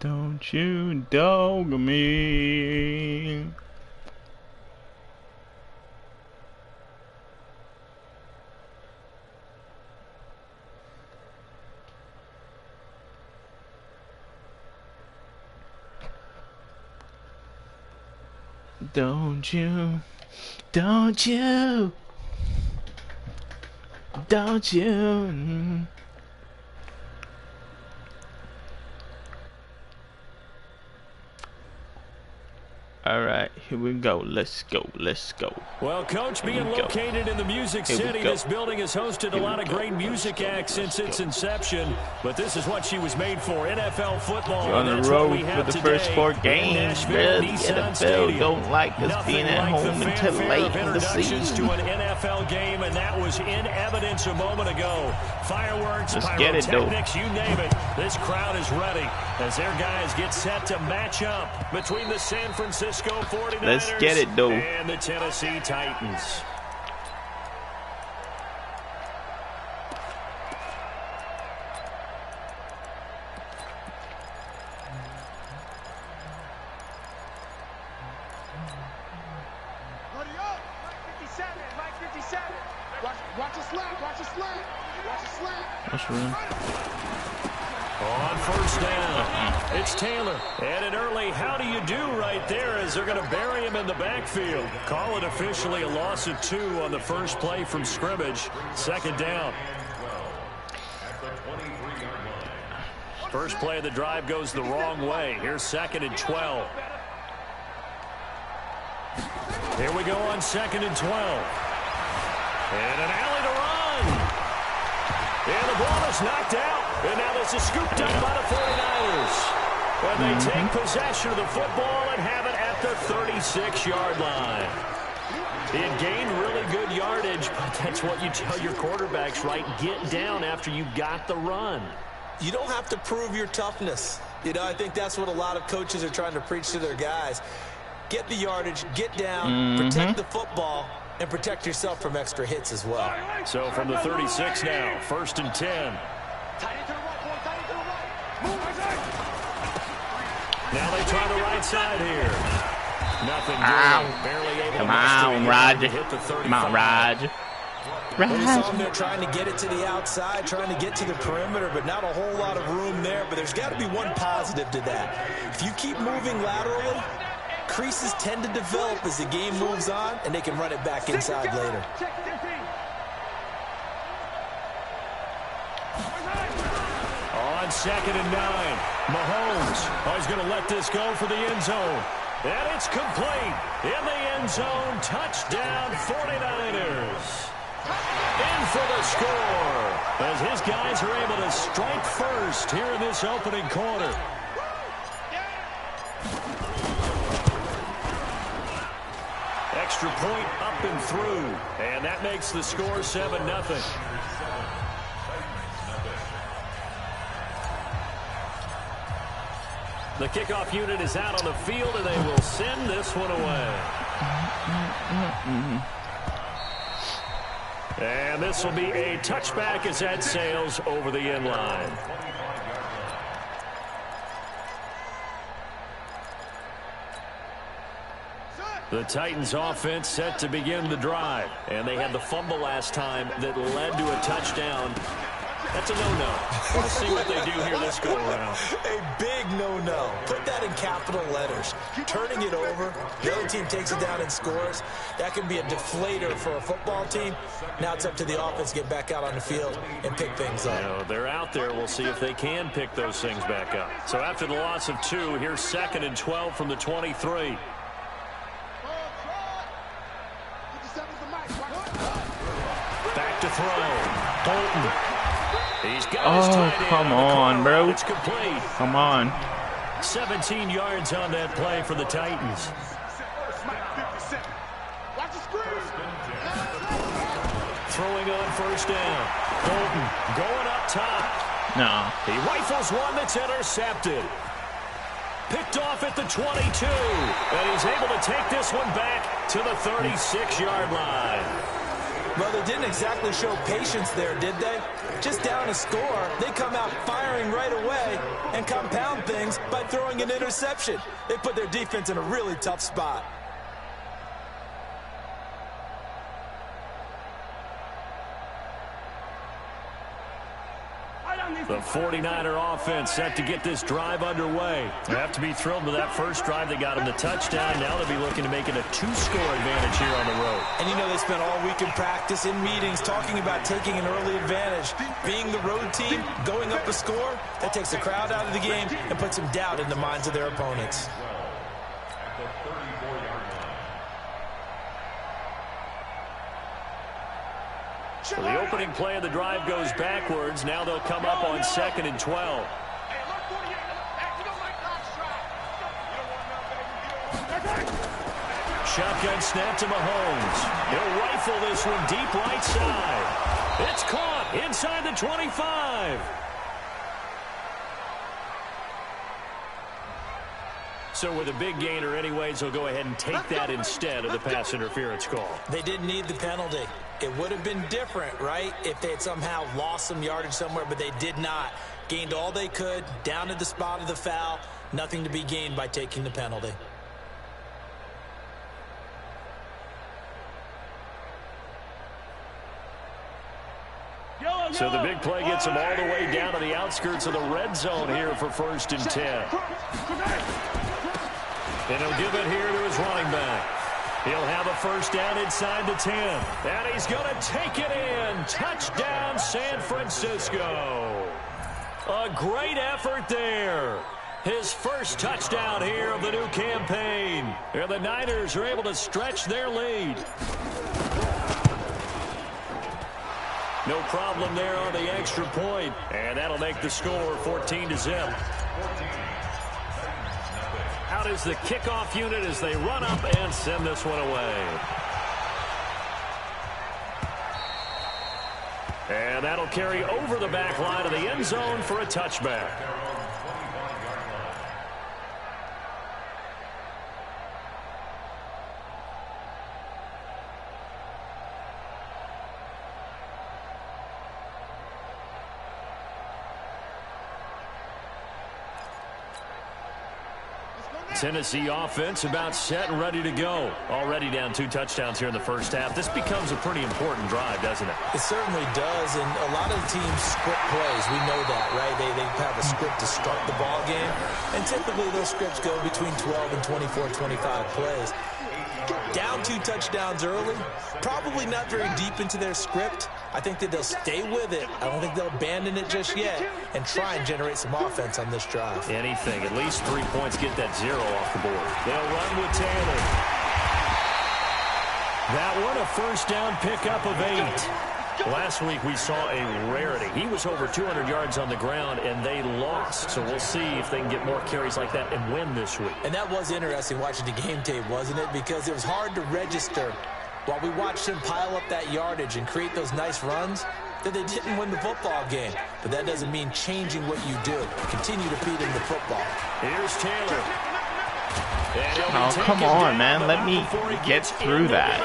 Don't you dog me. Don't you, don't you, don't you. All right, here we go. Let's go. Let's go. Well, Coach, being located in the Music City, this building has hosted a lot of great music acts since its inception. But this is what she was made for, NFL football. You're on the road for the first 4 games, man. The NFL don't like us being at home until late in the season. To an NFL game, and that was in evidence a moment ago. Fireworks, pyrotechnics, you name it. This crowd is ready as their guys get set to match up between the San Francisco 49ers Let's get it, though. and the Tennessee Titans. What's wrong? On first down, it's Taylor. And an early how do you do right there as they're going to bury him in the backfield. Call it officially a loss of 2 on the first play from scrimmage. Second down. First play of the drive goes the wrong way. Here's 2nd and 12. Here we go on 2nd and 12. And an alley to run. And the ball is knocked out. And now this is scooped up by the 49ers. And they take possession of the football and have it at the 36-yard line. He had gained really good yardage, but that's what you tell your quarterbacks, right? Get down after you got the run. You don't have to prove your toughness. You know, I think that's what a lot of coaches are trying to preach to their guys. Get the yardage, get down, protect the football, and protect yourself from extra hits as well. So from the 36 now, 1st and 10. Now they try the right side here. Nothing doing. Barely able Come on, Roger. Come on, Roger. They're trying to get it to the outside, trying to get to the perimeter, but not a whole lot of room there. But there's got to be one positive to that. If you keep moving laterally, creases tend to develop as the game moves on, and they can run it back inside later. On 2nd and 9, Mahomes. Oh, he's going to let this go for the end zone. And it's complete. In the end zone, touchdown 49ers. In for the score. As his guys are able to strike first here in this opening quarter. Extra point up and through. And that makes the score 7-0. The kickoff unit is out on the field, and they will send this one away. And this will be a touchback as that sails over the end line. The Titans offense set to begin the drive. And they had the fumble last time that led to a touchdown. That's a no-no. We'll see what they do here this go-around. A big no-no. Put that in capital letters. Turning it over, the other team takes it down and scores. That can be a deflator for a football team. Now it's up to the offense to get back out on the field and pick things up. You know, they're out there. We'll see if they can pick those things back up. So after the loss of 2, here's 2nd and 12 from the 23. Back to throw. Bolton. He's got his tight end. Come on, bro. It's complete. Come on. 17 yards on that play for the Titans. Throwing on first down. Bolton going up top. No. He rifles one that's intercepted. Picked off at the 22. And he's able to take this one back to the 36-yard line. Well, they didn't exactly show patience there, did they? Just down a score, they come out firing right away and compound things by throwing an interception. They put their defense in a really tough spot. The 49er offense set to get this drive underway. They have to be thrilled with that first drive that got them the touchdown. Now they'll be looking to make it a 2-score advantage here on the road. And you know they spent all week in practice, in meetings, talking about taking an early advantage. Being the road team, going up a score, that takes the crowd out of the game and puts some doubt in the minds of their opponents. So the opening play of the drive goes backwards. Now they'll come up on 2nd and 12. Shotgun snap to Mahomes. He'll rifle this one deep right side. It's caught inside the 25. So with a big gainer anyways, he'll go ahead and take that instead of the pass interference call. They didn't need the penalty. It would have been different, right, if they had somehow lost some yardage somewhere, but they did not. Gained all they could, down to the spot of the foul. Nothing to be gained by taking the penalty. So the big play gets them all the way down to the outskirts of the red zone here for 1st and 10. And he'll give it here to his running back. He'll have a first down inside the 10. And he's going to take it in. Touchdown, San Francisco. A great effort there. His first touchdown here of the new campaign. And the Niners are able to stretch their lead. No problem there on the extra point. And that'll make the score 14-0. Out is the kickoff unit as they run up and send this one away. And that'll carry over the back line of the end zone for a touchback. Tennessee offense about set and ready to go. Already down 2 touchdowns here in the first half. This becomes a pretty important drive, doesn't it? It certainly does, and a lot of teams script plays. We know that, right? They have a script to start the ball game, and typically those scripts go between 12 and 24, 25 plays. Down 2 touchdowns early, probably not very deep into their script. I think that they'll stay with it. I don't think they'll abandon it just yet and try and generate some offense on this drive. Anything, at least 3 points, get that 0 off the board. They'll run with Taylor. That one, a first down pickup of 8. Last week we saw a rarity. He was over 200 yards on the ground, and they lost. So we'll see if they can get more carries like that and win this week. And that was interesting watching the game tape, wasn't it? Because it was hard to register while we watched him pile up that yardage and create those nice runs that they didn't win the football game. But that doesn't mean changing what you do. Continue to feed him the football. Here's Taylor. Oh, come on, man. Let me get through that.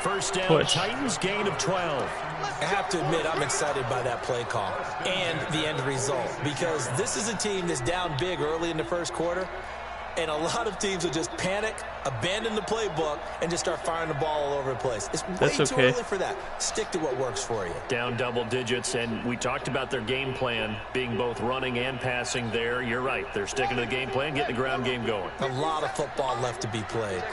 First down, push. Titans, gain of 12. I have to admit, I'm excited by that play call and the end result, because this is a team that's down big early in the first quarter, and a lot of teams will just panic, abandon the playbook, and just start firing the ball all over the place. It's way too early for that. Stick to what works for you. Down double digits, and we talked about their game plan being both running and passing there. You're right. They're sticking to the game plan, getting the ground game going. A lot of football left to be played.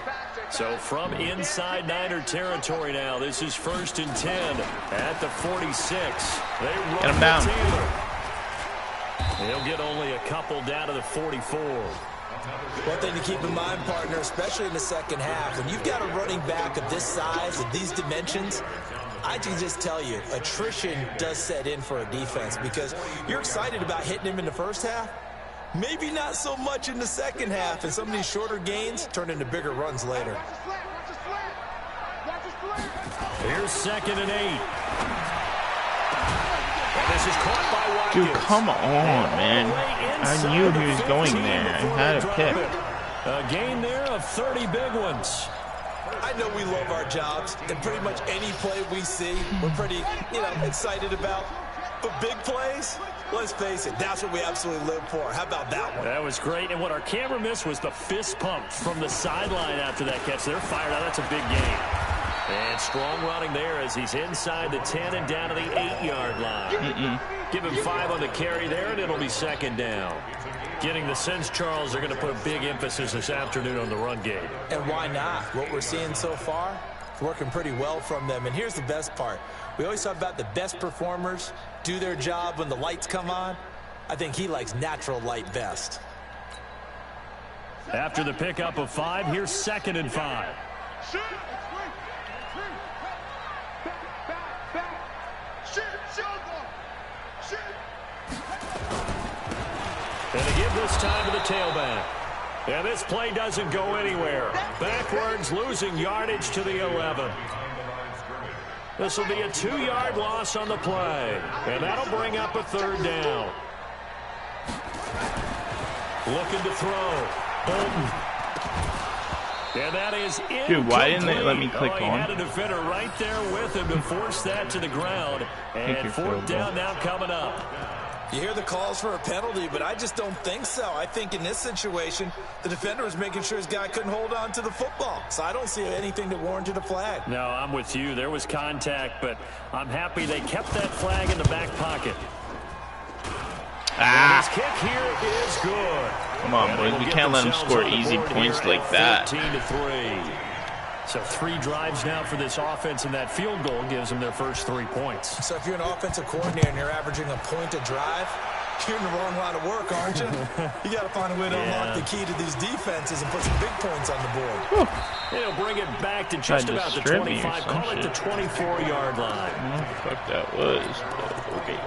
So from inside Niner territory now, this is 1st and 10 at the 46. They run Get him down. Taylor. They'll get only a couple down to the 44. One thing to keep in mind, partner, especially in the second half, when you've got a running back of this size, of these dimensions, I can just tell you, attrition does set in for a defense, because you're excited about hitting him in the first half. Maybe not so much in the second half, and some of these shorter gains turn into bigger runs later. Here's 2nd and 8. And this is caught by Watkins. Dude, come on, man. I knew he was going there. I had a pick. A gain there of 30 big ones. I know we love our jobs, and pretty much any play we see, we're pretty, excited about. But big plays, let's face it, that's what we absolutely live for. How about that one? That was great. And what our camera missed was the fist pump from the sideline after that catch. They're fired out. That's a big gain. And strong running there as he's inside the 10 and down to the 8-yard line. Give him 5 on the carry there, and it'll be second down. Getting the sense, Charles, they're going to put a big emphasis this afternoon on the run game. And why not? What we're seeing so far, it's working pretty well from them. And here's the best part. We always talk about the best performers do their job when the lights come on. I think he likes natural light best. After the pickup of 5, here's 2nd and 5. And they give this time to the tailback. And this play doesn't go anywhere. Backwards, losing yardage to the 11. This will be a 2-yard loss on the play. And that'll bring up a 3rd down. Looking to throw. Bolton. And that is incomplete. Dude, why didn't they let me click he on? had a defender right there with him to force that to the ground. And 4th down now coming up. You hear the calls for a penalty, but I just don't think so. I think in this situation, the defender was making sure his guy couldn't hold on to the football. So I don't see anything that warranted a flag. No, I'm with you. There was contact, but I'm happy they kept that flag in the back pocket. And his kick here is good. Come on, boys. We can't let them score easy points like that. 14-3. So 3 drives now for this offense, and that field goal gives them their first 3 points. So if you're an offensive coordinator and you're averaging a point a drive, you're in the wrong line of work, aren't you? You got to find a way to unlock the key to these defenses and put some big points on the board. They'll bring it back to just about the 25, call it the 24-yard line. I don't know what the fuck that was, but okay.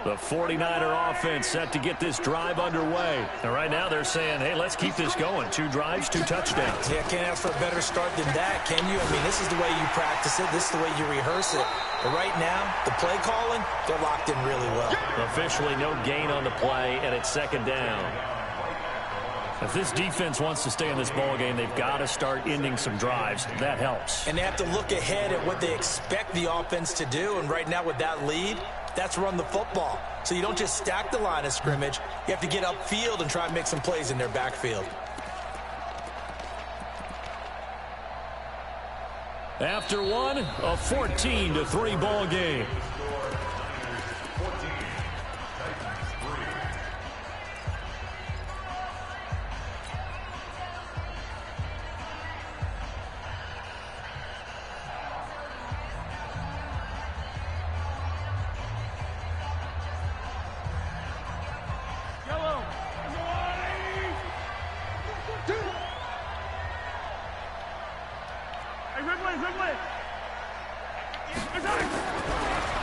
The 49er offense set to get this drive underway. And right now they're saying, hey, let's keep this going. 2 drives, 2 touchdowns. Yeah, can't ask for a better start than that, can you? I mean, this is the way you practice it. This is the way you rehearse it. But right now, the play calling, they're locked in really well. Officially no gain on the play, and it's 2nd down. If this defense wants to stay in this ballgame, they've got to start ending some drives. That helps. And they have to look ahead at what they expect the offense to do. And right now with that lead, that's run the football. So you don't just stack the line of scrimmage. You have to get upfield and try and make some plays in their backfield. After one, a 14-3 ball game.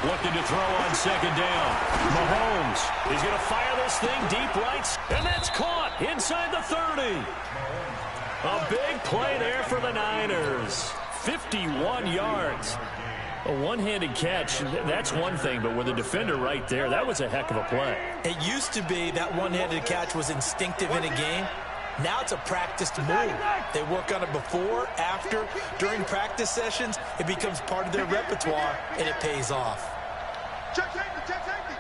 Looking to throw on 2nd down. Mahomes is going to fire this thing deep right. And that's caught inside the 30. A big play there for the Niners. 51 yards. A one-handed catch, that's one thing, but with a defender right there, that was a heck of a play. It used to be that one-handed catch was instinctive in a game. Now it's a practiced move. They work on it before, after, during practice sessions. It becomes part of their repertoire, and it pays off. Check safety, check safety.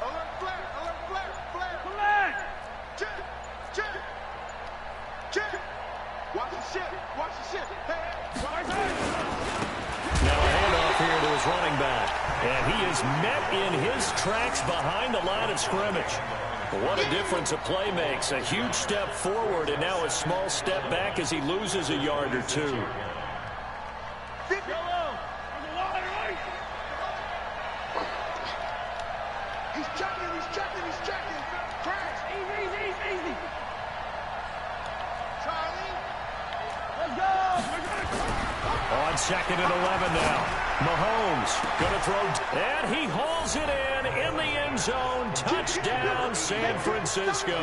Alert flare, alert flare, flare, flare. Check. Watch the ship, Hey, watch it. Now a handoff here to his running back. And he is met in his tracks behind the line of scrimmage. What a difference a play makes. A huge step forward and now a small step back as he loses a yard or 2. He's checking. Crash, easy. Charlie, let's go. On 2nd and 11 now. Mahomes going to throw. And he hauls it in the end zone. Touchdown, San Francisco.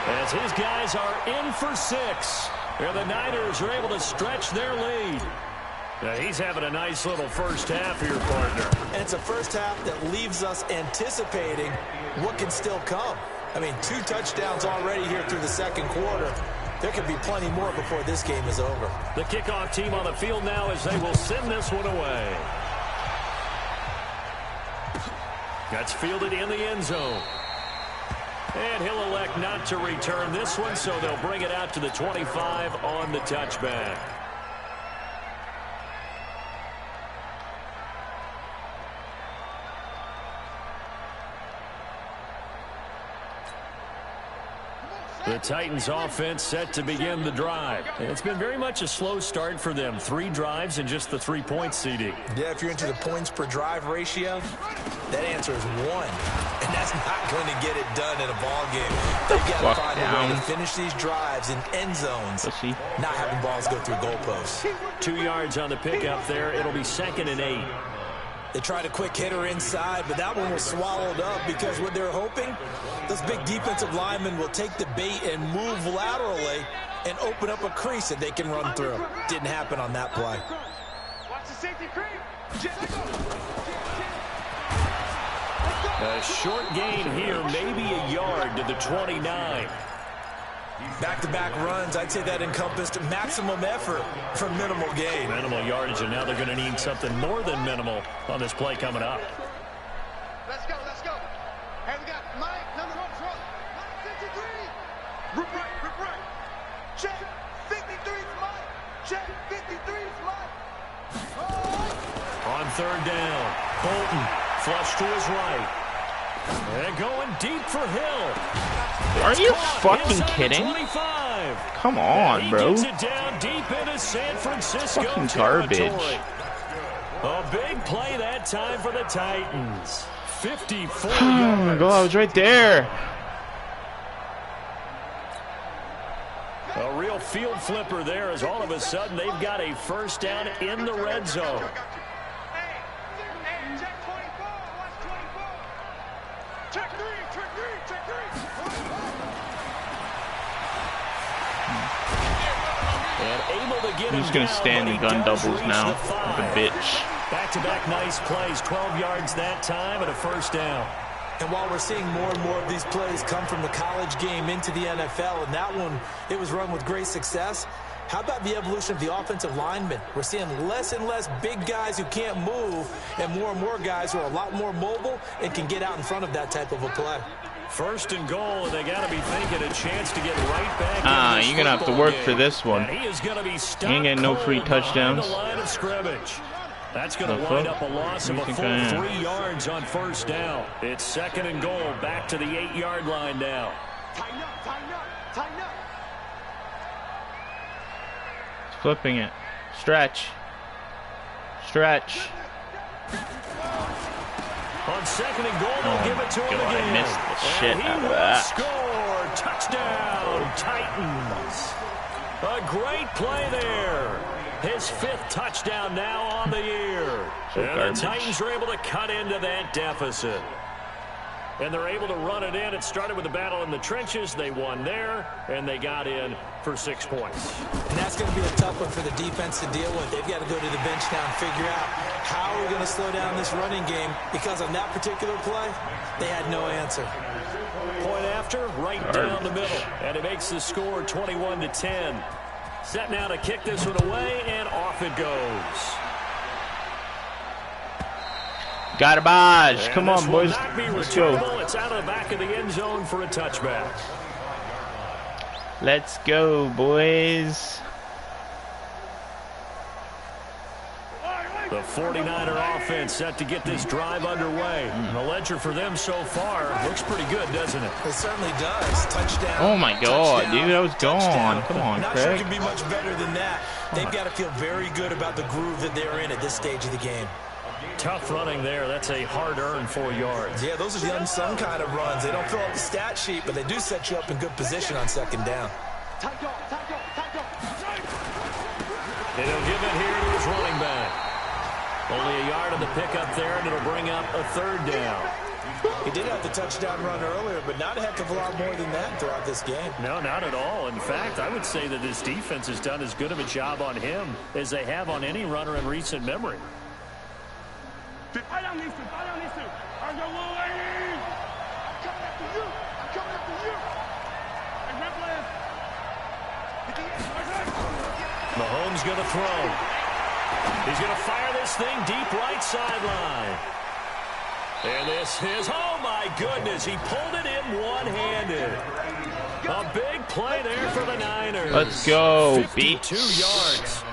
As his guys are in for 6. And the Niners are able to stretch their lead. Yeah, he's having a nice little first half here, partner. And it's a first half that leaves us anticipating what can still come. I mean, 2 touchdowns already here through the second quarter. There could be plenty more before this game is over. The kickoff team on the field now as they will send this one away. That's fielded in the end zone. And he'll elect not to return this one, so they'll bring it out to the 25 on the touchback. The Titans offense set to begin the drive. It's been very much a slow start for them. 3 drives and just the 3 points, CD. Yeah, if you're into the points per drive ratio, that answer is 1. And that's not going to get it done in a ball game. They've got to find a way to finish these drives in end zones, not having balls go through goalposts. 2 yards on the pickup there. It'll be 2nd and 8. They tried a quick hitter inside, but that one was swallowed up because what they're hoping, those big defensive linemen will take the bait and move laterally and open up a crease that they can run through. Didn't happen on that play. Watch the safety creep. A short gain here, maybe a yard to the 29. Back-to-back runs, I'd say that encompassed maximum effort for minimal gain. Minimal yardage, and now they're going to need something more than minimal on this play coming up. Let's go, let's go. Hey, we got Mike, number 1 truck. Mike 53. Rip right. Check. 53 is Mike. Check. 53 is Mike. On 3rd down, Bolton flush to his right. And going deep for Hill. Are you fucking kidding? 25. Come on, bro. He gets it down deep into San Francisco Fucking garbage. territory. A big play that time for the Titans. 54 Oh my god, I was right there. A real field flipper there as all of a sudden they've got a first down in the red zone. Hey, check 24. Watch 24. Check 3. And able to get I'm just gonna stand in gun doubles now, like a bitch. Back-to-back nice plays, 12 yards that time and a first down. And while we're seeing more and more of these plays come from the college game into the NFL, and that one, it was run with great success, how about the evolution of the offensive linemen? We're seeing less and less big guys who can't move and more guys who are a lot more mobile and can get out in front of that type of a play. 1st and goal, and they got to be thinking a chance to get right back. You're gonna have to work for this one. He is going to be You ain't getting no free touchdowns. The line of scrimmage. That's going to wind up a loss of a full 3 yards on 1st down. It's 2nd and goal, back to the 8-yard line now. Tighten up. Flipping it. Stretch. On 2nd and goal, they'll give it to him again. I missed the shit and he out of will that. score. Touchdown, Titans. A great play there. His 5th touchdown now on the year. And the Titans are able to cut into that deficit. And they're able to run it in. It started with a battle in the trenches. They won there, and they got in for 6 points. And that's going to be a tough one for the defense to deal with. They've got to go to the bench now and figure out how we're going to slow down this running game, because on that particular play, they had no answer. Point after, right down the middle. And it makes the score 21-10. Set now to kick this one away, and off it goes. Garbage. Come on, boys. Let's go. It's out of the back of the end zone for a touchback. Let's go, boys. The 49er offense set to get this drive underway. The ledger for them so far looks pretty good, doesn't it? It certainly does. Touchdown. Oh my god, touchdown, dude, I was gone. touchdown. Come on, Not sure it Craig. can be much better than that. They've got to feel very good about the groove that they're in at this stage of the game. Tough running there. That's a hard-earned 4 yards. Yeah, those are the unsung kind of runs. They don't fill out the stat sheet, but they do set you up in good position on 2nd down. And he'll give it here to his running back. Only a yard on the pickup there, and it'll bring up a 3rd down. He did have the touchdown run earlier, but not a heck of a lot more than that throughout this game. No, not at all. In fact, I would say that this defense has done as good of a job on him as they have on any runner in recent memory. I don't need to. I'm your little lady. I'm coming after you. Mahomes going to throw. He's going to fire this thing deep right sideline. And this is, oh my goodness, he pulled it in one-handed. A big play there for the Niners. Let's go, 52 yards.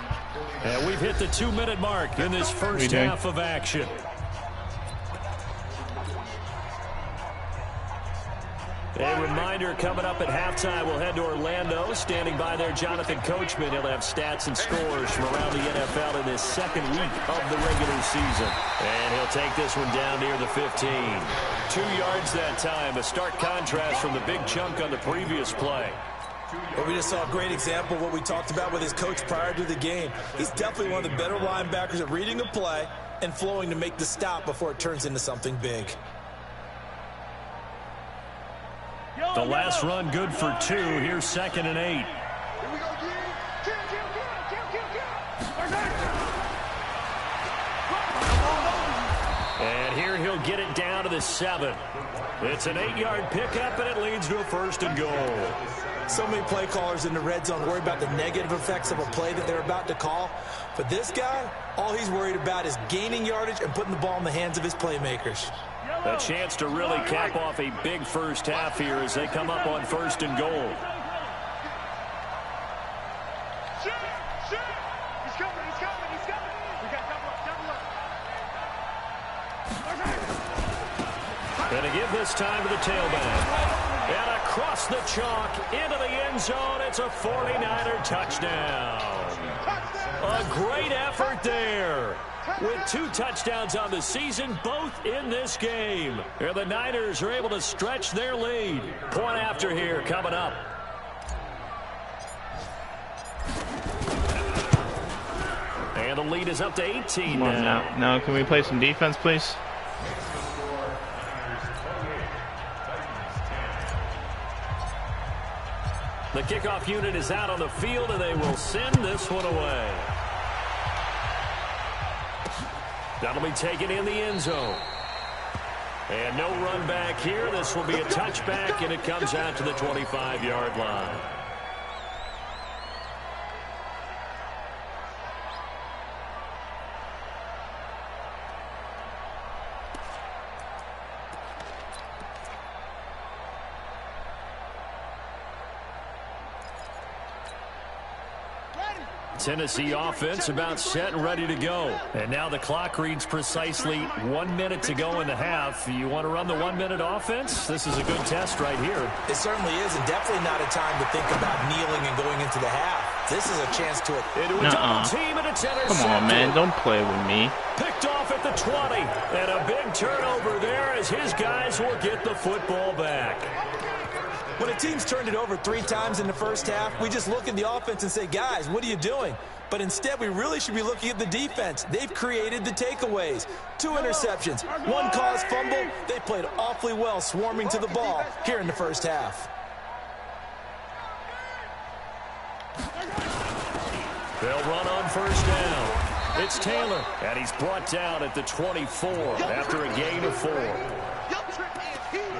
And we've hit the 2-minute mark in this first half of action. A reminder, coming up at halftime, we'll head to Orlando. Standing by there, Jonathan Coachman. He'll have stats and scores from around the NFL in this second week of the regular season. And he'll take this one down near the 15. 2 yards that time, a stark contrast from the big chunk on the previous play. Well, we just saw a great example of what we talked about with his coach prior to the game. He's definitely one of the better linebackers at reading a play and flowing to make the stop before it turns into something big. The last run good for 2. Here's 2nd and 8. Here we go, kill. And here he'll get it down to the 7. It's an 8-yard pickup, and it leads to a 1st and goal. So many play callers in the red zone worry about the negative effects of a play that they're about to call. But this guy, all he's worried about is gaining yardage and putting the ball in the hands of his playmakers. A chance to really cap off a big first half here as they come up on 1st and goal. He's coming. We got double up. Going to give this time to the tailback. And across the chalk into the end zone. It's a 49er touchdown. A great effort there. With 2 touchdowns on the season, both in this game. And the Niners are able to stretch their lead. Point after here coming up. And the lead is up to 18 Come on now. Now, can we play some defense, please? The kickoff unit is out on the field, and they will send this one away. That'll be taken in the end zone. And no run back here. This will be a touchback, and it comes out to the 25-yard line. Tennessee offense about set and ready to go. And now the clock reads precisely 1 minute to go in the half. You want to run the 1 minute offense? This is a good test right here. It certainly is, and definitely not a time to think about kneeling and going into the half. This is a chance to into a double team, and it's intercepted. Come on, man. Don't play with me. Picked off at the 20. And a big turnover there as his guys will get the football back. When a team's turned it over 3 times in the first half, we just look at the offense and say, guys, what are you doing? But instead, we really should be looking at the defense. They've created the takeaways. 2 interceptions, 1 caused fumble. They played awfully well swarming to the ball here in the first half. They'll run on 1st down. It's Taylor, and he's brought down at the 24 after a gain of 4.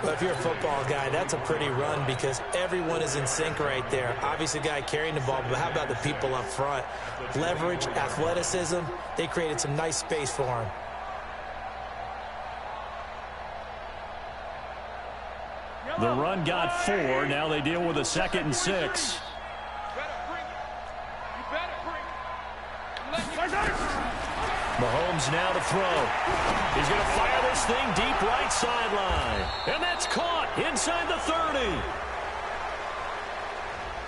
But if you're a football guy, that's a pretty run because everyone is in sync right there. Obviously, the guy carrying the ball, but how about the people up front? Leverage, athleticism, they created some nice space for him. The run got 4. Now they deal with a 2nd and 6. Mahomes now to throw. He's going to fire this thing deep right sideline. And that's caught inside the 30.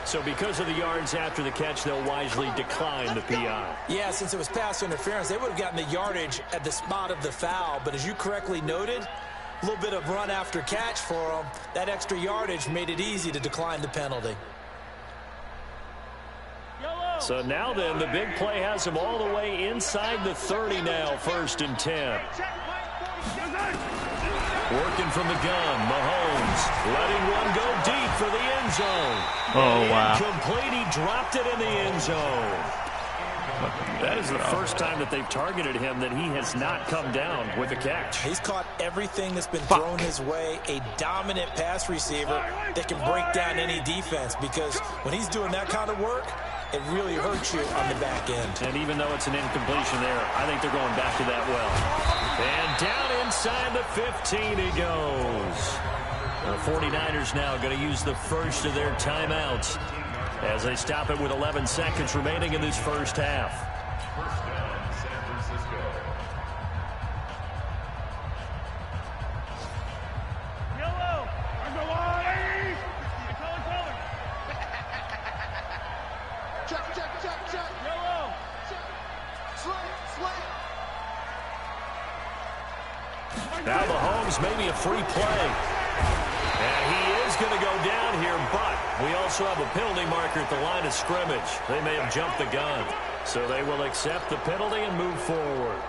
So because of the yards after the catch, they'll wisely decline the PI. Yeah, since it was pass interference, they would have gotten the yardage at the spot of the foul. But as you correctly noted, a little bit of run after catch for them. That extra yardage made it easy to decline the penalty. So now then, the big play has him all the way inside the 30 now, 1st and 10. Working from the gun, Mahomes letting one go deep for the end zone. Oh, wow. Incomplete, he dropped it in the end zone. That is the first time that they've targeted him that he has not come down with a catch. He's caught everything that's been thrown his way. A dominant pass receiver that can break down any defense, because when he's doing that kind of work, it really hurts you on the back end. And even though it's an incompletion there, I think they're going back to that well. And down inside the 15 he goes. The 49ers now going to use the first of their timeouts as they stop it with 11 seconds remaining in this first half. First down, San Francisco. Yellow! Underline! Color! Check. Yellow! Slant. Now Mahomes, maybe a free play. And he is going to go down here, but we also have a penalty marker at the line of scrimmage. They may have jumped the gun. So they will accept the penalty and move forward.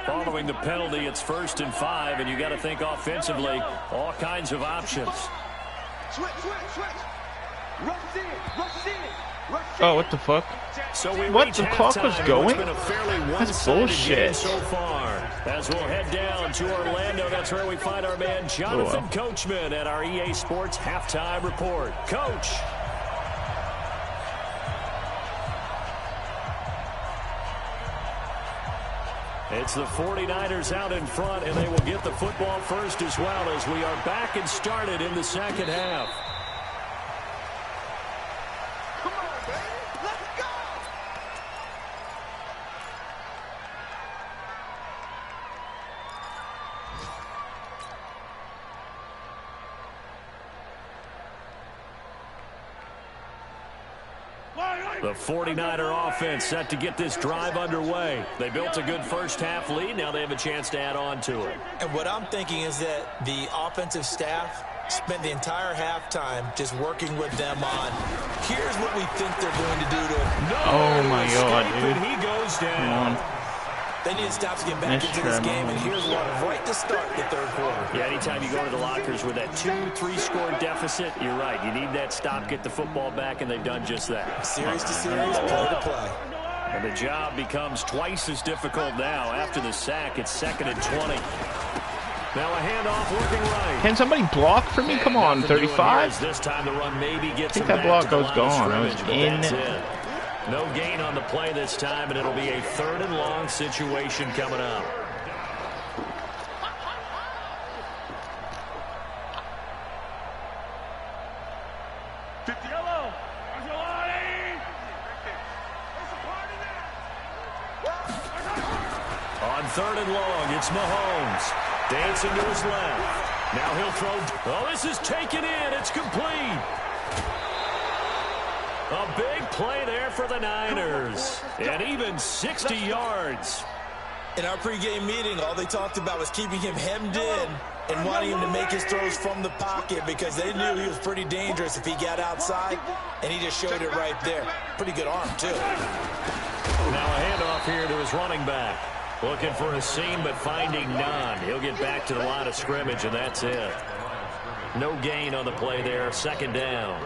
Following the penalty, it's 1st and 5, and you got to think offensively, all kinds of options. Switch. Rush in. Oh, what the fuck? So we What? reach The clock was halftime, going? which has been a fairly That's one-sided bullshit. game so far. As we'll head down to Orlando, that's where we find our man Jonathan Coachman at our EA Sports Halftime Report. Coach. It's the 49ers out in front, and they will get the football first as well, as we are back and started in the second half. Come on, baby. Let's go. The 49er offense set to get this drive underway. They built a good first half lead. Now they have a chance to add on to it. And what I'm thinking is that the offensive staff spent the entire halftime just working with them on, here's what we think they're going to do to him. Oh my God, dude. And he goes down. They need to stop to get back into this game, and here's one right to start the third quarter. Yeah, anytime you go to the lockers with that 2-3 score deficit, you're right. You need that stop, get the football back, and they've done just that. Series to series, play to play. And the job becomes twice as difficult now. After the sack, it's 2nd and 20. Now a handoff working right. Can somebody block for me? Come on, 35? This time the run maybe gets I think him that back block to the was line of gone. I was scrimmage, but in. that's it. No gain on the play this time, and it'll be a 3rd and long situation coming up. Yellow! On 3rd and long, it's Mahomes. Dancing to his left. Now he'll throw. Oh, this is taken in. It's complete. A big play there for the Niners. And even 60 yards. In our pregame meeting, all they talked about was keeping him hemmed in and wanting him to make his throws from the pocket, because they knew he was pretty dangerous if he got outside, and he just showed it right there. Pretty good arm, too. Now a handoff here to his running back. Looking for a seam, but finding none. He'll get back to the line of scrimmage, and that's it. No gain on the play there. 2nd down.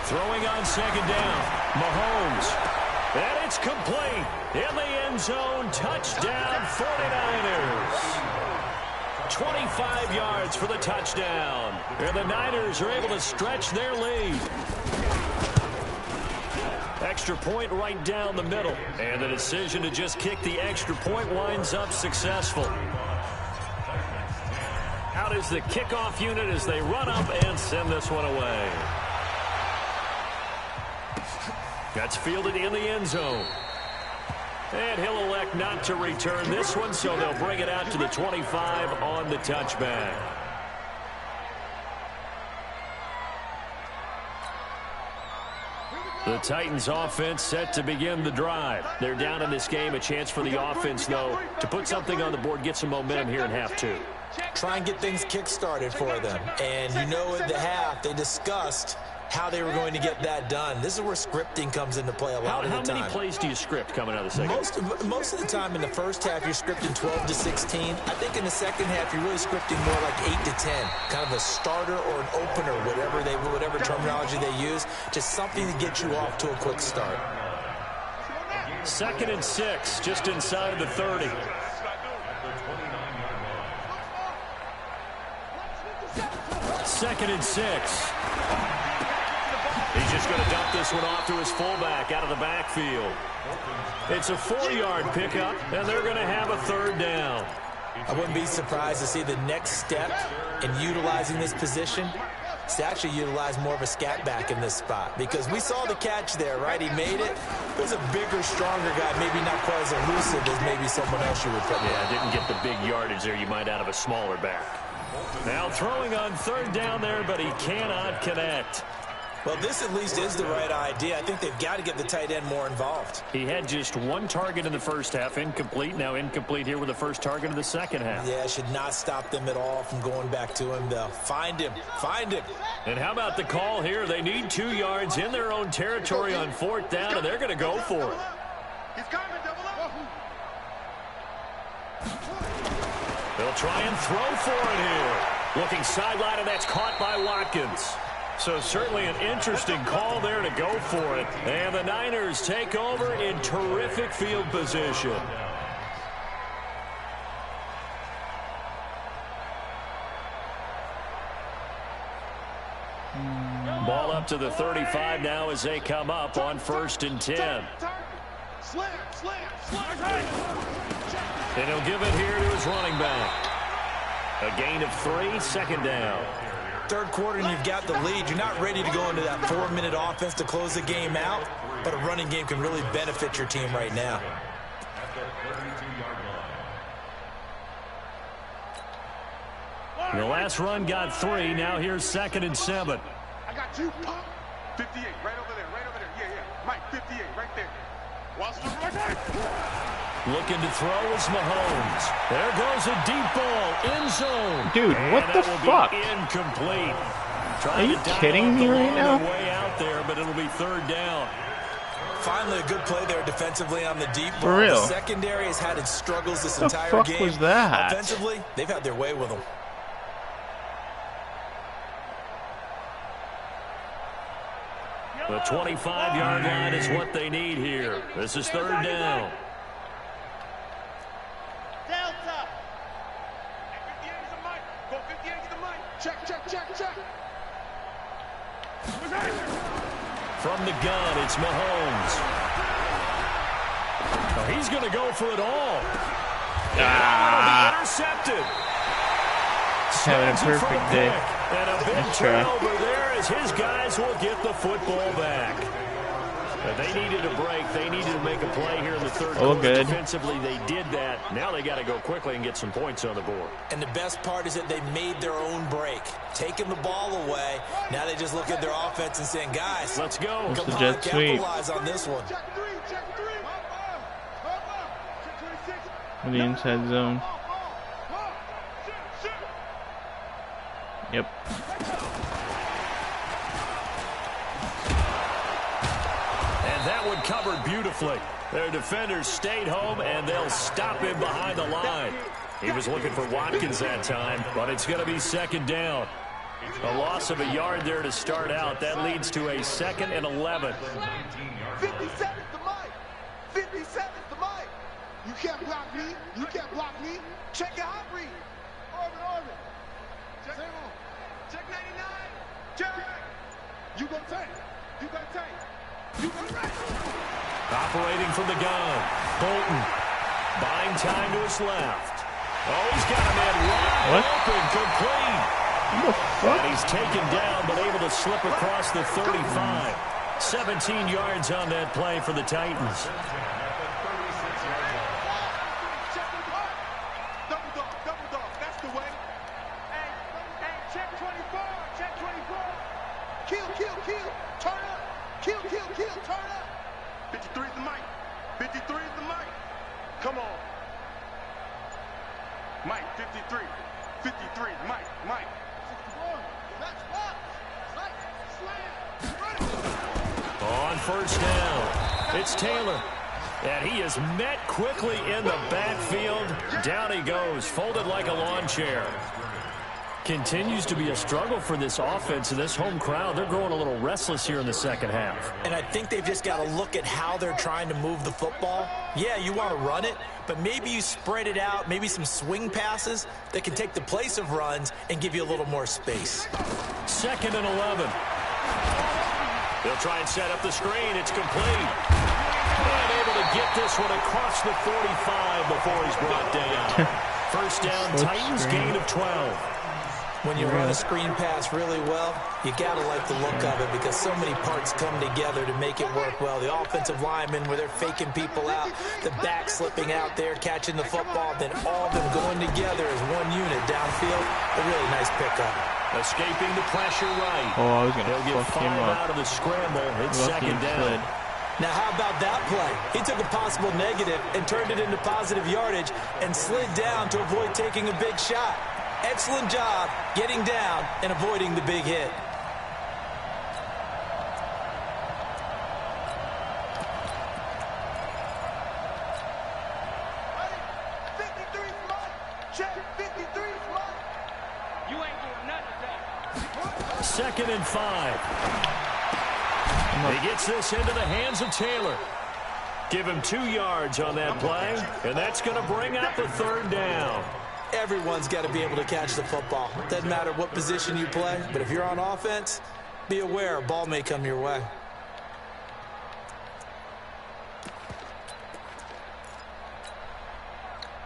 Throwing on 2nd down. Mahomes. And it's complete. In the end zone. Touchdown 49ers. 25 yards for the touchdown. And the Niners are able to stretch their lead. Extra point right down the middle. And the decision to just kick the extra point winds up successful. Out is the kickoff unit as they run up and send this one away. That's fielded in the end zone. And he'll elect not to return this one, so they'll bring it out to the 25 on the touchback. The Titans offense set to begin the drive. They're down in this game. A chance for the offense, though, to put something on the board, get some momentum here in half two. Try and get things kick-started for them. And you know in the half, they discussed how they were going to get that done. This is where scripting comes into play a lot of the time. How many plays do you script coming out of the second? Most of the time in the first half, you're scripting 12 to 16. I think in the second half, you're really scripting more like 8 to 10. Kind of a starter or an opener, whatever terminology they use. Just something to get you off to a quick start. 2nd and 6, just inside of the 30. Second and 6. He's just going to dump this one off to his fullback out of the backfield. It's a 4-yard pickup, and they're going to have a 3rd down. I wouldn't be surprised to see the next step in utilizing this position is to actually utilize more of a scat back in this spot. Because we saw the catch there, right? He made it. It was a bigger, stronger guy, maybe not quite as elusive as maybe someone else you would put there. Yeah, didn't get the big yardage there you might out of a smaller back. Now throwing on 3rd down there, but he cannot connect. Well, this at least is the right idea. I think they've got to get the tight end more involved. He had just 1 target in the first half, incomplete. Now incomplete here with the first target of the second half. Yeah, should not stop them at all from going back to him, though. Find him. Find him. And how about the call here? They need 2 yards in their own territory on 4th down, and they're going to go for it. He's coming, double up. They'll try and throw for it here. Looking sideline, and that's caught by Watkins. So certainly an interesting call there to go for it. And the Niners take over in terrific field position. Ball up to the 35 now as they come up on 1st and 10. And he'll give it here to his running back. A gain of 3, 2nd down. 3rd quarter and you've got the lead. You're not ready to go into that 4-minute offense to close the game out, but a running game can really benefit your team right now. The last run got 3. Now here's 2nd and 7. I got you. 58, right over there, right over there. Yeah. Mike, 58, right there. Watch the right there. Looking to throw is Mahomes. There goes a deep ball, end zone. Dude, what the fuck? Incomplete. Are you kidding me right now? Way out there, but it'll be 3rd down. Finally, a good play there defensively on the deep ball. For real. The secondary has had its struggles this entire What the game. fuck was that? Offensively, they've had their way with them. The 25-yard line is what they need here. This is 3rd down. Delta. 58 is the mic. Go 58 is the mic. Check. From the gun, it's Mahomes. Oh, he's going to go for it all. Intercepted. Having a perfect day. And a big turnover there as his guys will get the football back. But they needed a break. They needed to make a play here in the 3rd quarter. Good. Defensively, they did that. Now they got to go quickly and get some points on the board. And the best part is that they made their own break. Taking the ball away. Now they just look at their offense and saying, guys, let's go. Come on, jet sweep. capitalize on this one. Check 3. Check 26. In the inside zone. Yep. And that one covered beautifully. Their defenders stayed home, and they'll stop him behind the line. He was looking for Watkins that time, but it's going to be 2nd down. A loss of a yard there to start out. That leads to a 2nd and 11. 57 is the mic. 57 is the mic. You can't block me. You can't block me. Check your hot read. Orbit. Check 99. Check. You go tank. You got tank. You got right. Operating from the gun. Bolton. Buying time to his left. Oh, he's got a man wide open, complete. What the fuck? And he's taken down, but able to slip across the 35. 17 yards on that play for the Titans. Double dog. That's the way. Hey, check 24. Check 24. Kill. Turn up. Kill. Kill, turn up. 53 is the mic. 53 is the mic. Come on. Mike, 53. 53, Mike. 61. That's what. Right. Slam. On first down, it's Taylor. And he is met quickly in the backfield. Down he goes, folded like a lawn chair. Continues to be a struggle for this offense and this home crowd. They're growing a little restless here in the second half. And I think they've just got to look at how they're trying to move the football. Yeah, you want to run it, but maybe you spread it out, maybe some swing passes that can take the place of runs and give you a little more space. 2nd and 11. They'll try and set up the screen. It's complete. And able to get this one across the 45 before he's brought down. First down, Titans gain of 12. When you run a screen pass really well, you got to like the look of it because so many parts come together to make it work well. The offensive linemen, where they're faking people out, the back slipping out there, catching the football, then all of them going together as one unit downfield. A really nice pickup. Escaping the pressure right. Oh, I was going They'll to get fuck him 5 up. out of the scramble. It's Lucky 2nd down. slid. Now, how about that play? He took a possible negative and turned it into positive yardage and slid down to avoid taking a big shot. Excellent job getting down and avoiding the big hit. You ain't doing nothing today. 2nd and 5. He gets this into the hands of Taylor. Give him 2 yards on that play, and that's going to bring up the 3rd down. Everyone's got to be able to catch the football. Doesn't matter what position you play, but if you're on offense, be aware a ball may come your way.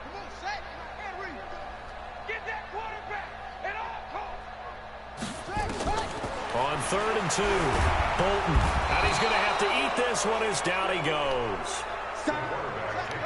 Come on, Zach. Henry. Get that quarterback at all costs. On 3rd and 2, Bolton. And he's going to have to eat this one as down he goes.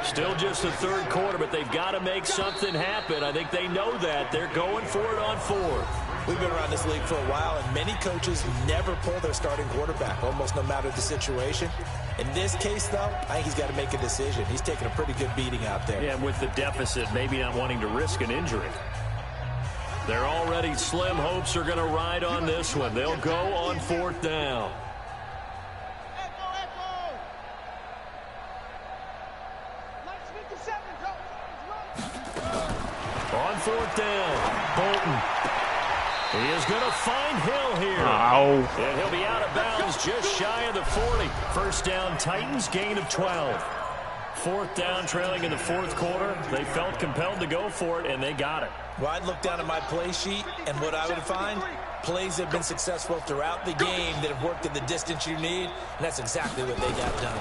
Still just the 3rd quarter, but they've got to make something happen. I think they know that. They're going for it on 4th. We've been around this league for a while, and many coaches never pull their starting quarterback, almost no matter the situation. In this case, though, I think he's got to make a decision. He's taking a pretty good beating out there. Yeah, with the deficit, maybe not wanting to risk an injury. They're already slim hopes are going to ride on this one. They'll go on 4th down. On 4th down, Bolton. He is going to find Hill here. Ow. And he'll be out of bounds just shy of the 40. First down, Titans gain of 12. 4th down, trailing in the 4th quarter. They felt compelled to go for it, and they got it. Well, I'd look down at my play sheet, and what I would find, plays that have been successful throughout the game that have worked at the distance you need, and that's exactly what they got done.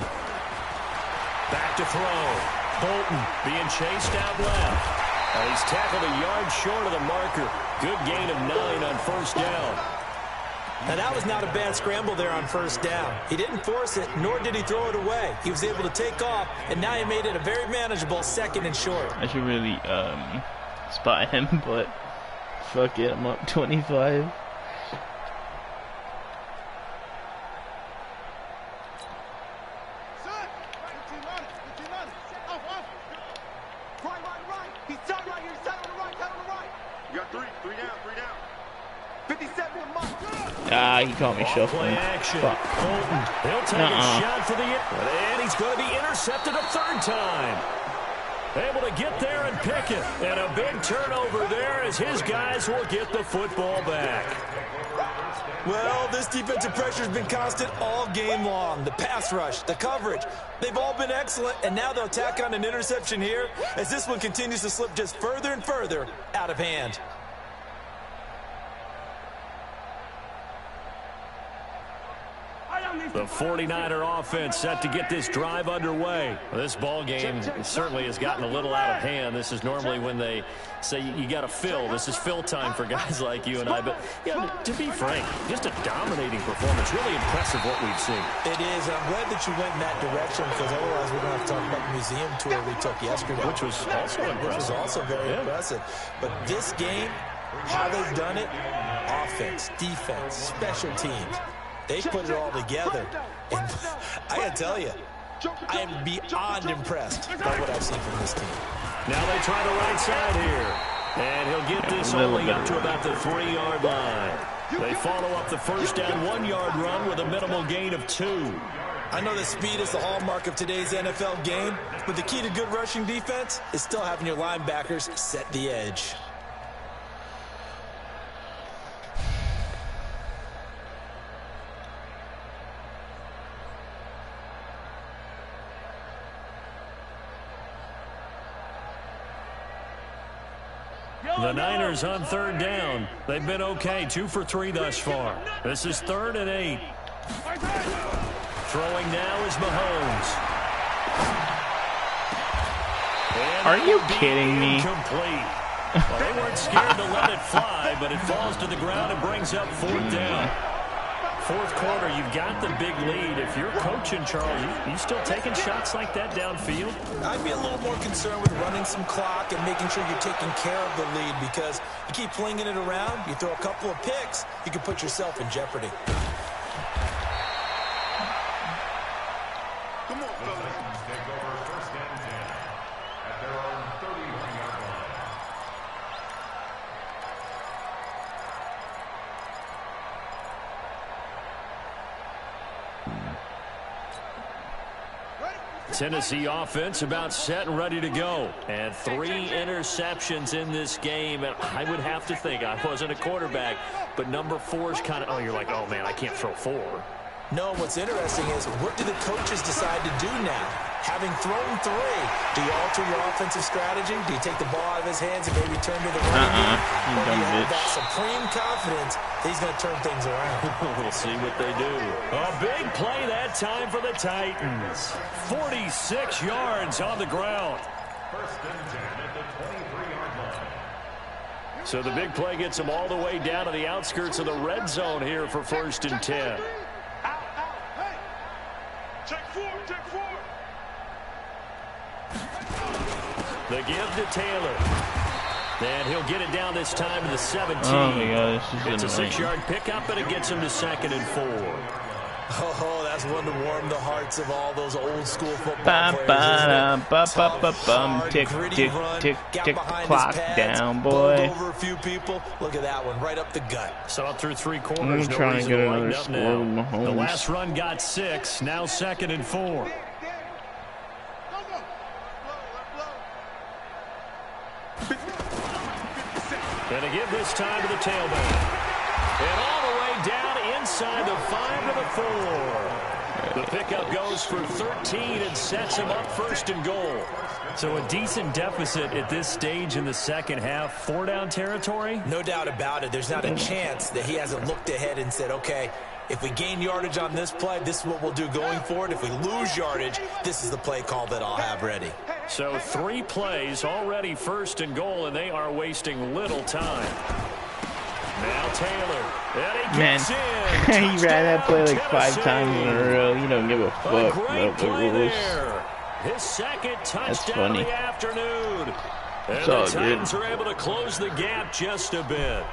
Back to throw. Bolton being chased out left. And he's tackled a yard short of the marker. Good gain of 9 on 1st down. Now, that was not a bad scramble there on 1st down. He didn't force it, nor did he throw it away. He was able to take off, and now he made it a very manageable 2nd and short. I should really spot him, but fuck it, I'm up 25. You got 3 down. 57 to Mike. Ah, he caught me shuffling. Play action. Fuck. Bolton. He'll take a shot for the and he's going to be intercepted a 3rd time. Able to get there and pick it. And a big turnover there as his guys will get the football back. Well, this defensive pressure has been constant all game long. The pass rush, the coverage, they've all been excellent, and now they'll tack on an interception here as this one continues to slip just further and further out of hand. The 49er offense set to get this drive underway. Well, this ball game certainly has gotten a little out of hand. This is normally when they say you got to fill. This is fill time for guys like you and I. But yeah, to be frank, just a dominating performance. Really impressive what we've seen. It is. I'm glad that you went in that direction because otherwise we're going to have to talk about the museum tour we took yesterday. Which was also impressive. Which was also very impressive. But this game, how they've done it, offense, defense, special teams. They put it all together. And I got to tell you, I am beyond impressed by what I've seen from this team. Now they try the right side here. And he'll get this only up to about the 3-yard line. They follow up the first down 1-yard run with a minimal gain of 2. I know that speed is the hallmark of today's NFL game, but the key to good rushing defense is still having your linebackers set the edge. The Niners on 3rd down. They've been okay, 2 for 3 thus far. This is 3rd and 8. Throwing now is Mahomes. And are you kidding me? Complete. Well, they weren't scared to let it fly, but it falls to the ground and brings up 4th down. 4th quarter, you've got the big lead. If you're coaching, Charles, you still taking shots like that downfield? I'd be a little more concerned with running some clock and making sure you're taking care of the lead, because you keep flinging it around, you throw a couple of picks, you can put yourself in jeopardy. Come on, fellas. Take over 1st and 10 at their own 31-yard line. Tennessee offense about set and ready to go. And 3 interceptions in this game. And I would have to think, I wasn't a quarterback, but number 4 is kind of, oh, you're like, oh, man, I can't throw 4. No, what's interesting is, what do the coaches decide to do now? Having thrown 3, do you alter your offensive strategy? Do you take the ball out of his hands and maybe turn to the running game? Or do you have that supreme confidence that he's going to turn things around? We'll see what they do. A big play that time for the Titans. 46 yards on the ground. 1st and 10 at the 23-yard line. So the big play gets them all the way down to the outskirts of the red zone here for 1st and 10. The give to Taylor. And he'll get it down this time to the 17. Oh my God, it's a 6-yard pickup, and it gets him to 2nd and 4. Oh, that's one to warm the hearts of all those old school football players. Tick, tick, tick, tick the clock down, boy. Over a few people. Look at that one, right up the gut. Saw it through 3 quarters. I'm trying to get another score with Mahomes. The last run got 6, now 2nd and 4. Gonna give this time to the tailback. And all the way down inside the 5 to the 4. The pickup goes for 13 and sets him up 1st and goal. So a decent deficit at this stage in the second half. 4-down territory? No doubt about it. There's not a chance that he hasn't looked ahead and said, okay, if we gain yardage on this play, this is what we'll do going forward. If we lose yardage, this is the play call that I'll have ready. So 3 plays already 1st and goal, and they are wasting little time. Now Taylor. And he gets in. He ran that play like 5 times in a row. You don't give a fuck about the rules. His 2nd touchdown of the afternoon. And the Titans are able to close the gap just a bit.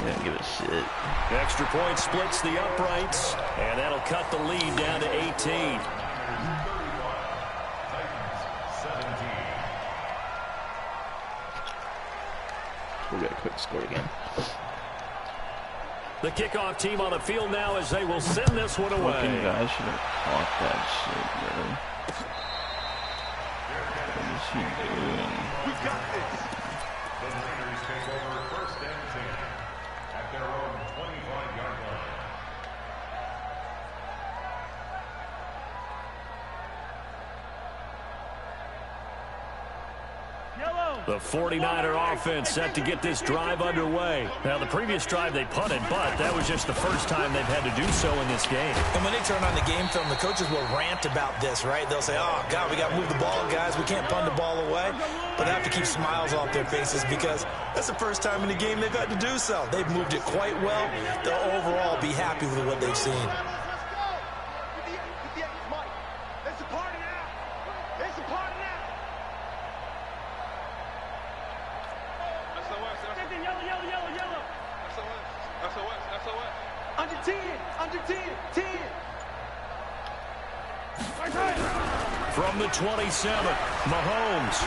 Don't give a shit. Extra point splits the uprights, and that'll cut the lead down to 18. We got a quick score again. The kickoff team on the field now as they will send this one away. Fucking guy should have caught that shit, bro. What is he doing? We've got this. The Niners take over 1st and 10 at their own 25-yard line. The 49er offense set to get this drive underway. Now, the previous drive they punted, but that was just the first time they've had to do so in this game. And when they turn on the game film, the coaches will rant about this, right? They'll say, oh, God, we got to move the ball, guys. We can't punt the ball away. But they have to keep smiles off their faces because that's the first time in the game they've had to do so. They've moved it quite well. They'll overall be happy with what they've seen. Let's go. 58, Mike. Let's support. Under 10. 10. From the 27, Mahomes.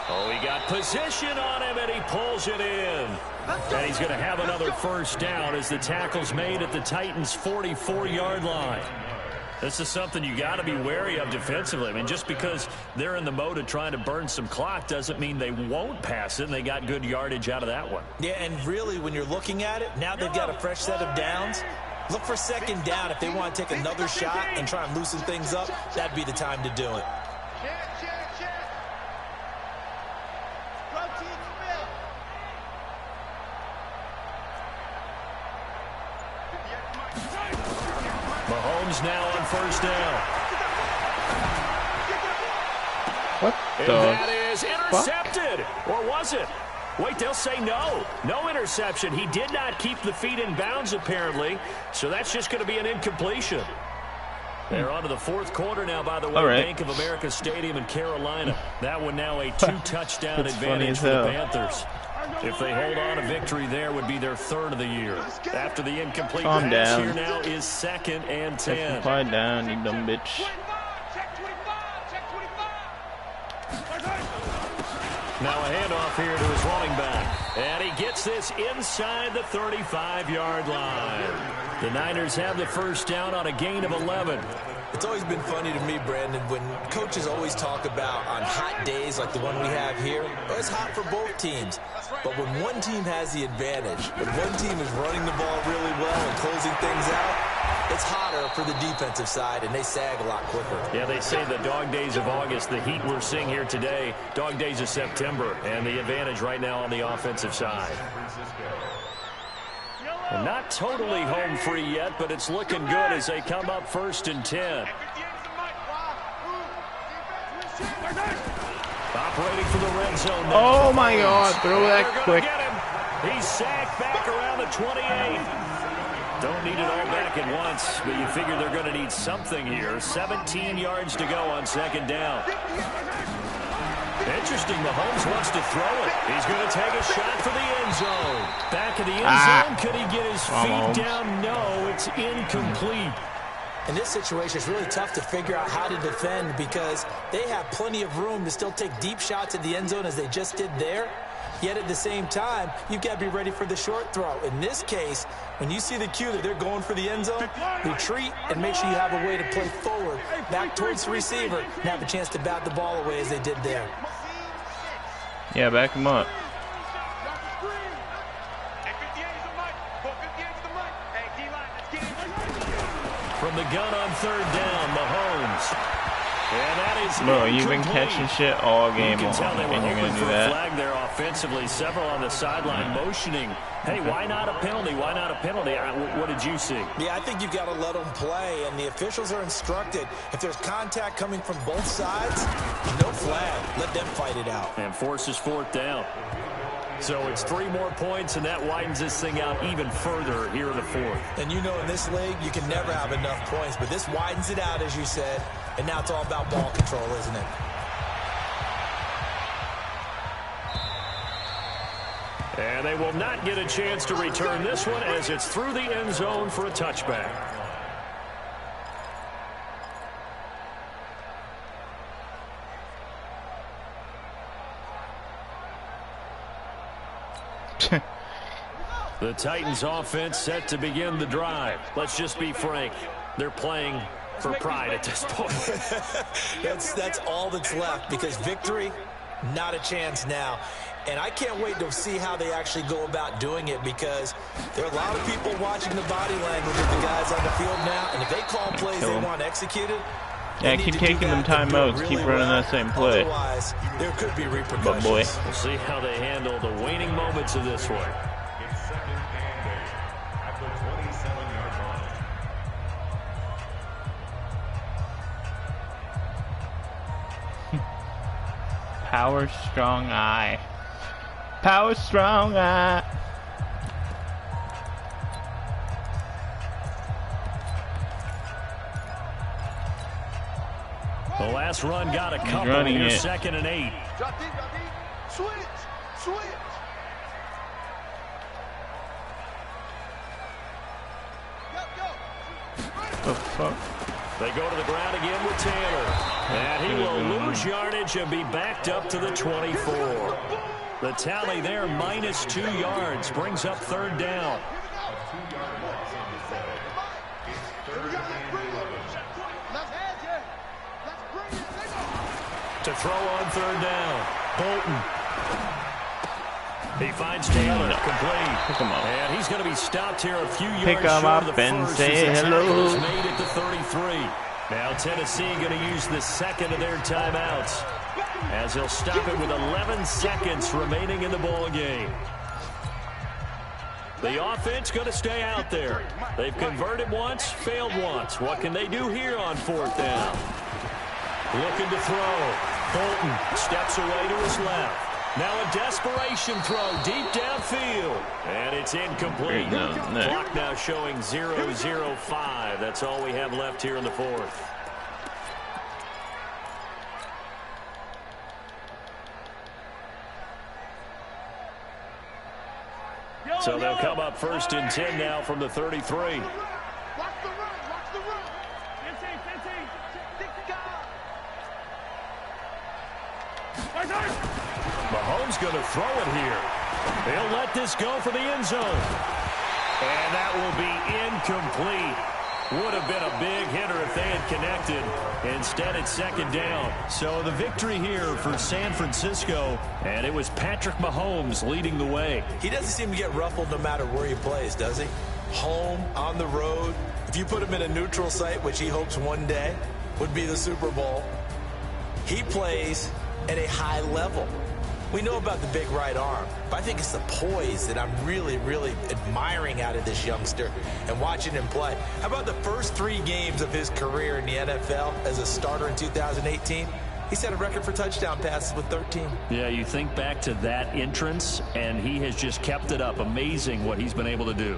Oh, he got position on him, and he pulls it in. And he's going to have another first down as the tackle's made at the Titans' 44-yard line. This is something you got to be wary of defensively. I mean, just because they're in the mode of trying to burn some clock doesn't mean they won't pass it, and they got good yardage out of that one. Yeah, and really, when you're looking at it, now they've got a fresh set of downs. Look for second down if they want to take another shot and try and loosen things up. That'd be the time to do it. Mahomes now on first down. What And the that is intercepted. Or was it? Wait, they'll say no. No interception. He did not keep the feet in bounds, apparently. So that's just going to be an incompletion. They're on to the fourth quarter now, by the way, right. Bank of America Stadium in Carolina. That one now a two-touchdown That's funny advantage as for the hell. Panthers. If they hold on, a victory there would be their third of the year. After the incomplete Calm pass, down. here now is 2nd and 10. Quiet down, you dumb bitch. Now a handoff here to his running back. And he gets this inside the 35-yard line. The Niners have the first down on a gain of 11. It's always been funny to me, Brandon, when coaches always talk about on hot days like the one we have here, it's hot for both teams. But when one team has the advantage, when one team is running the ball really well and closing things out, it's hotter for the defensive side, and they sag a lot quicker. Yeah, they say the dog days of August, the heat we're seeing here today, dog days of September, and the advantage right now on the offensive side. And not totally home free yet, but it's looking good as they come up 1st and 10. Operating for the red zone now. Oh my God, throw that quick. He's sacked back around the 28. Don't need it all back at once, but you figure they're going to need something here. 17 yards to go on 2nd down. Interesting, Mahomes wants to throw it. He's going to take a shot for the end zone. Back of the end zone. Could he get his feet down? No, it's incomplete. In this situation, it's really tough to figure out how to defend because they have plenty of room to still take deep shots at the end zone as they just did there. Yet at the same time, you've got to be ready for the short throw. In this case, when you see the cue that they're going for the end zone, retreat and make sure you have a way to play forward, back towards the receiver, and have a chance to bat the ball away as they did there. Yeah, back him up. From the gun on 3rd down, Mahomes. And that is Bro, you've been catching shit all game long, and you're going to do that? Flag there offensively. Several on the sideline motioning. Hey, why not a penalty? Why not a penalty? What did you see? Yeah, I think you've got to let them play, and the officials are instructed. If there's contact coming from both sides, no flag. Let them fight it out. And forces 4th down. So it's 3 more points, and that widens this thing out even further here in the 4th. And you know in this league, you can never have enough points, but this widens it out, as you said, and now it's all about ball control, isn't it? And they will not get a chance to return this one as it's through the end zone for a touchback. The Titans offense set to begin the drive. Let's just be frank. They're playing for pride at this point. That's all that's left because victory, not a chance now. And I can't wait to see how they actually go about doing it because there are a lot of people watching the body language of the guys on the field now. And if they call plays they want executed, yeah, keep taking them timeouts. Keep running that same play. Otherwise, there could be repercussions. But boy. We'll see how they handle the waning moments of this one. Power strong eye. Power strong eye. The last run got a couple here, 2nd and 8. Drop deep, switch. The fuck? They go to the ground again with Taylor. And he will lose yardage and be backed up to the 24. The tally there, -2 yards, brings up 3rd down. To throw on 3rd down, Bolton. He finds Taylor, complete. Pick him up. And he's going to be stopped here a few Pick yards him short up of the and first. say As the hello. tackle is made at the 33. Now Tennessee going to use the second of their timeouts, as he'll stop it with 11 seconds remaining in the ball game. The offense going to stay out there. They've converted once, failed once. What can they do here on 4th down? Looking to throw. Bolton steps away to his left. Now a desperation throw deep downfield. And it's incomplete. Clock now showing 0:05. That's all we have left here in the 4th. So they'll come up 1st and 10 now from the 33. Mahomes going to throw it here. He'll let this go for the end zone. And that will be incomplete. Would have been a big hitter if they had connected. Instead, it's 2nd down. So the victory here for San Francisco, and it was Patrick Mahomes leading the way. He doesn't seem to get ruffled no matter where he plays, does he? Home, on the road. If you put him in a neutral site, which he hopes one day would be the Super Bowl, he plays at a high level. We know about the big right arm, but I think it's the poise that I'm really, really admiring out of this youngster and watching him play. How about the first 3 games of his career in the NFL as a starter in 2018? He set a record for touchdown passes with 13. Yeah, you think back to that entrance, and he has just kept it up. Amazing what he's been able to do.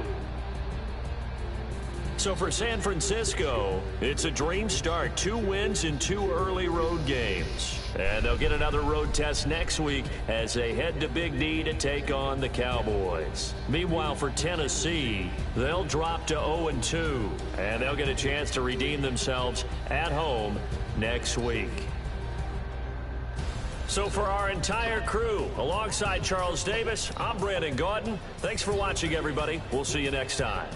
So for San Francisco, it's a dream start. 2 wins in 2 early road games. And they'll get another road test next week as they head to Big D to take on the Cowboys. Meanwhile, for Tennessee, they'll drop to 0-2. And they'll get a chance to redeem themselves at home next week. So for our entire crew, alongside Charles Davis, I'm Brandon Gaudin. Thanks for watching, everybody. We'll see you next time.